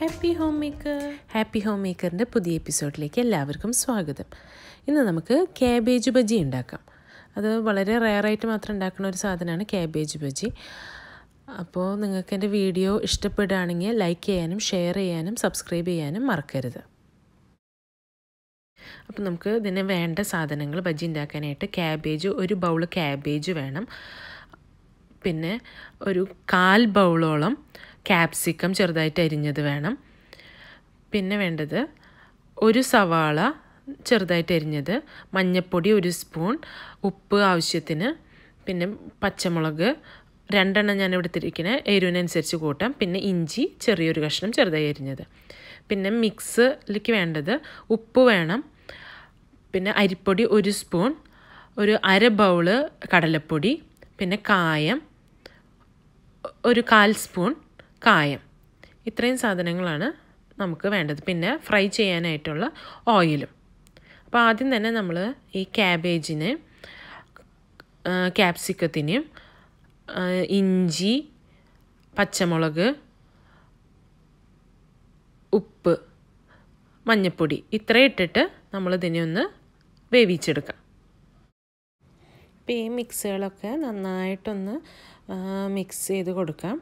Happy home മേക്കറിൻ്റെ പുതിയ എപ്പിസോഡിലേക്ക് എല്ലാവർക്കും സ്വാഗതം. ഇന്ന് നമുക്ക് കാബേജ് ബജി ഉണ്ടാക്കാം. അത് വളരെ റെയറായിട്ട് മാത്രം ഉണ്ടാക്കുന്ന ഒരു സാധനമാണ് കാബേജ് ബജി. അപ്പോൾ നിങ്ങൾക്ക് എൻ്റെ വീഡിയോ ഇഷ്ടപ്പെടുകയാണെങ്കിൽ ലൈക്ക് ചെയ്യാനും ഷെയർ ചെയ്യാനും സബ്സ്ക്രൈബ് ചെയ്യാനും മറക്കരുത്. അപ്പോൾ നമുക്ക് ഇതിന് വേണ്ട സാധനങ്ങൾ ബജി ഉണ്ടാക്കാനായിട്ട് കാബേജ്, ഒരു ബൗൾ കാബേജ് വേണം. പിന്നെ ഒരു 1/4 ബൗളോളം ക്യാപ്സിക്കം ചെറുതായിട്ട് അരിഞ്ഞത് വേണം. പിന്നെ വേണ്ടത് ഒരു സവാള ചെറുതായിട്ട് അരിഞ്ഞത്, മഞ്ഞൾപ്പൊടി 1 സ്പൂൺ, ഉപ്പ് ആവശ്യത്തിന്, പിന്നെ പച്ചമുളക് 2 ഞാൻ ഇവിടെ എടുത്തിരിക്കുന്നത്, എരിവിനനുസരിച്ച് കൂട്ടാം. പിന്നെ ഇഞ്ചി ചെറിയൊരു കഷ്ണം ചെറുതായി അരിഞ്ഞത്. പിന്നെ മിക്സിലേക്ക് വേണ്ടത് ഉപ്പ് വേണം. പിന്നെ അരിപ്പൊടി 1 സ്പൂൺ, ഒരു 1/2 ബൗള് കടലപ്പൊടി, പിന്നെ കായം 1/4 സ്പൂൺ കായം. ഇത്രയും സാധനങ്ങളാണ് നമുക്ക് വേണ്ടത്. പിന്നെ ഫ്രൈ ചെയ്യാനായിട്ടുള്ള ഓയിലും. അപ്പോൾ ആദ്യം തന്നെ നമ്മൾ ഈ ക്യാബേജിന്, ക്യാപ്സിക്കത്തിനും, ഇഞ്ചി, പച്ചമുളക്, ഉപ്പ്, മഞ്ഞൾപ്പൊടി ഇത്രയും ഇട്ടിട്ട് നമ്മളിതിനെ ഒന്ന് വേവിച്ചെടുക്കാം. അപ്പോൾ ഈ മിക്സുകളൊക്കെ നന്നായിട്ടൊന്ന് മിക്സ് ചെയ്ത് കൊടുക്കാം.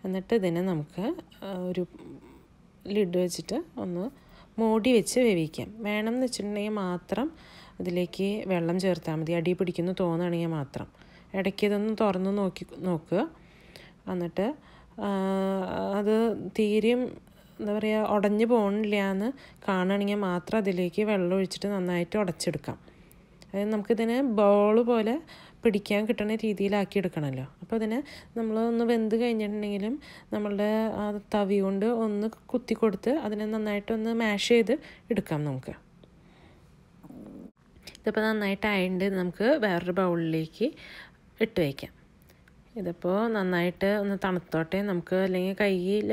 എന്നിട്ട് ഇതിനെ നമുക്ക് ഒരു ലിഡ് വെച്ചിട്ട് ഒന്ന് മൂടി വെച്ച് വേവിക്കാം. വേണമെന്ന് വെച്ചിട്ടുണ്ടെങ്കിൽ മാത്രം ഇതിലേക്ക് വെള്ളം ചേർത്താൽ മതി. അടി പിടിക്കുന്നു തോന്നുകയാണെങ്കിൽ മാത്രം. ഇടയ്ക്ക് ഇതൊന്ന് തുറന്ന് നോക്കുക. എന്നിട്ട് അത് തീരെയും എന്താ പറയുക, ഉടഞ്ഞു പോകണില്ല എന്ന് കാണുകയാണെങ്കിൽ മാത്രം അതിലേക്ക് വെള്ളം ഒഴിച്ചിട്ട് നന്നായിട്ട് ഉടച്ചെടുക്കാം. അതായത് നമുക്കിതിനെ ബോൾ പോലെ പിടിക്കാൻ കിട്ടുന്ന രീതിയിലാക്കി എടുക്കണമല്ലോ. അപ്പോൾ ഇതിനെ നമ്മൾ ഒന്ന് വെന്ത് കഴിഞ്ഞിട്ടുണ്ടെങ്കിലും നമ്മളുടെ ആ തവി കൊണ്ട് ഒന്ന് കുത്തി കൊടുത്ത് അതിനെ നന്നായിട്ടൊന്ന് മാഷ് ചെയ്ത് എടുക്കാം നമുക്ക്. ഇതിപ്പോൾ നന്നായിട്ടായതുകൊണ്ട് നമുക്ക് വേറൊരു ബൗളിലേക്ക് ഇട്ട് വയ്ക്കാം. ഇതിപ്പോൾ നന്നായിട്ട് ഒന്ന് തണുത്തോട്ടെ. നമുക്ക് അല്ലെങ്കിൽ കയ്യിൽ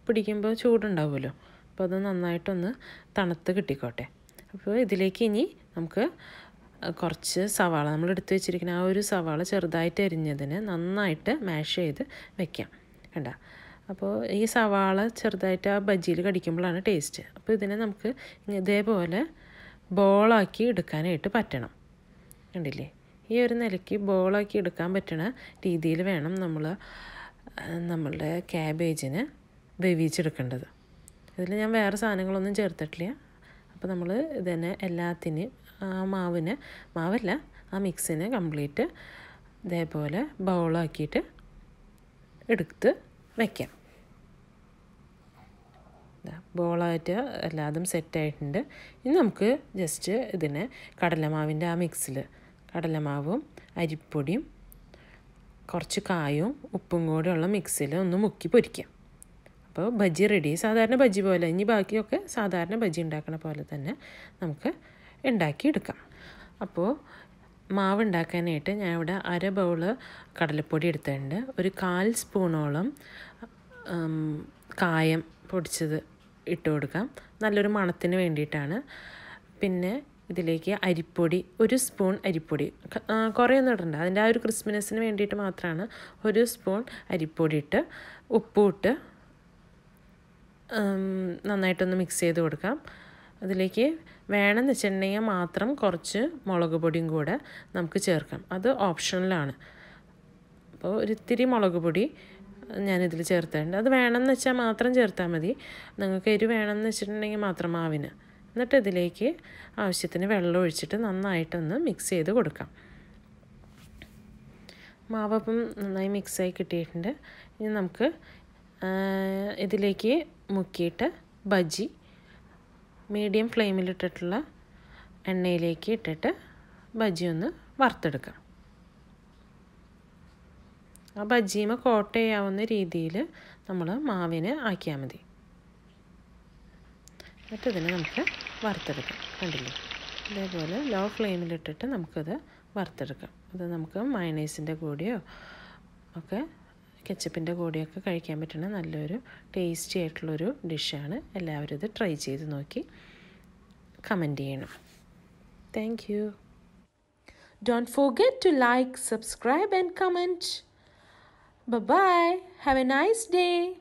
പിടിക്കുമ്പോൾ ചൂടുണ്ടാവുമല്ലോ. അപ്പോൾ അത് നന്നായിട്ടൊന്ന് തണുത്ത് കിട്ടിക്കോട്ടെ. അപ്പോൾ ഇതിലേക്ക് ഇനി നമുക്ക് കുറച്ച് സവാള, നമ്മൾ എടുത്ത് വെച്ചിരിക്കുന്ന ആ ഒരു സവാള ചെറുതായിട്ട് അരിഞ്ഞതിന് നന്നായിട്ട് മാഷ് ചെയ്ത് വെക്കാം. കണ്ട, അപ്പോൾ ഈ സവാള ചെറുതായിട്ട് ആ ബജിയിൽ കടിക്കുമ്പോഴാണ് ടേസ്റ്റ്. അപ്പോൾ ഇതിനെ നമുക്ക് ഇതേപോലെ ബോളാക്കി എടുക്കാനായിട്ട് പറ്റണം. കണ്ടില്ലേ, ഈ ഒരു നിലയ്ക്ക് ബോളാക്കി എടുക്കാൻ പറ്റുന്ന രീതിയിൽ വേണം നമ്മളുടെ ക്യാബേജിനെ വേവിച്ചെടുക്കേണ്ടത്. ഇതിൽ ഞാൻ വേറെ സാധനങ്ങളൊന്നും ചേർത്തിട്ടില്ല. അപ്പോൾ നമ്മൾ ഇതിനെ എല്ലാത്തിനും മാവല്ല ആ മിക്സിനെ കംപ്ലീറ്റ് ഇതേപോലെ ബൗളാക്കിയിട്ട് എടുത്ത് വയ്ക്കാം. ബോളായിട്ട് എല്ലാതും സെറ്റായിട്ടുണ്ട്. ഇനി നമുക്ക് ജസ്റ്റ് ഇതിനെ കടലമാവിൻ്റെ ആ മിക്സിൽ കടലമാവും അരിപ്പൊടിയും കുറച്ച് കായവും ഉപ്പും കൂടെയുള്ള മിക്സിൽ ഒന്ന് മുക്കി പൊരിക്കാം. അപ്പോൾ ബജി റെഡി. സാധാരണ ബജി പോലെ, ഇനി ബാക്കിയൊക്കെ സാധാരണ ബജി ഉണ്ടാക്കണ പോലെ തന്നെ നമുക്ക് ഉണ്ടാക്കിയെടുക്കാം. അപ്പോൾ മാവ് ഉണ്ടാക്കാനായിട്ട് ഞാൻ ഇവിടെ 1/2 ബൗള് കടലപ്പൊടി എടുത്തിട്ടുണ്ട്. ഒരു 1/4 സ്പൂണോളം കായം പൊടിച്ചത് ഇട്ട് കൊടുക്കാം. നല്ലൊരു മണത്തിന് വേണ്ടിയിട്ടാണ്. പിന്നെ ഇതിലേക്ക് അരിപ്പൊടി 1 സ്പൂൺ അരിപ്പൊടി, കുറേയൊന്നും ഇടണ്ട, അതിൻ്റെ ആ ഒരു ക്രിസ്പിനെസ്സിന് വേണ്ടിയിട്ട് മാത്രമാണ് 1 സ്പൂൺ അരിപ്പൊടി ഇട്ട് ഉപ്പും ഇട്ട് നന്നായിട്ടൊന്ന് മിക്സ് ചെയ്ത് കൊടുക്കാം. അതിലേക്ക് വേണമെന്ന് വെച്ചിട്ടുണ്ടെങ്കിൽ മാത്രം കുറച്ച് മുളക് പൊടിയും കൂടെ നമുക്ക് ചേർക്കാം. അത് ഓപ്ഷണലാണ്. അപ്പോൾ ഒരിത്തിരി മുളക് പൊടി ഞാനിതിൽ ചേർത്തിട്ടുണ്ട്. അത് വേണമെന്ന് വെച്ചാൽ മാത്രം ചേർത്താൽ മതി. നിങ്ങൾക്ക് എരിവ് വേണമെന്ന് വെച്ചിട്ടുണ്ടെങ്കിൽ മാത്രം മാവിന്. എന്നിട്ട് ഇതിലേക്ക് ആവശ്യത്തിന് വെള്ളം ഒഴിച്ചിട്ട് നന്നായിട്ടൊന്ന് മിക്സ് ചെയ്ത് കൊടുക്കാം. മാവപ്പം നന്നായി മിക്സായി കിട്ടിയിട്ടുണ്ട്. ഇനി നമുക്ക് ഇതിലേക്ക് മുക്കിയിട്ട് ബജി മീഡിയം ഫ്ലെയിമിലിട്ടിട്ടുള്ള എണ്ണയിലേക്ക് ഇട്ടിട്ട് ബജി ഒന്ന് വറുത്തെടുക്കാം. ആ ബജിയുമ കോട്ട് ചെയ്യാവുന്ന രീതിയിൽ നമ്മൾ മാവിനെ ആക്കിയാൽ മതി. എന്നിട്ട് ഇതിനെ നമുക്ക് വറുത്തെടുക്കാം. കണ്ടില്ലേ, ഇതേപോലെ ലോ ഫ്ലെയിമിലിട്ടിട്ട് നമുക്കത് വറുത്തെടുക്കാം. അത് നമുക്ക് മയണൈസിൻ്റെ കൂടെയോ ഒക്കെ കെച്ചപ്പിൻ്റെ കൂടെയൊക്കെ കഴിക്കാൻ പറ്റുന്ന നല്ലൊരു ടേസ്റ്റി ആയിട്ടുള്ളൊരു ഡിഷാണ്. എല്ലാവരും ഇത് ട്രൈ ചെയ്ത് നോക്കി കമൻറ്റ് ചെയ്യണം. Thank you. Don't forget to like, subscribe and comment. Bye-bye. Have a nice day.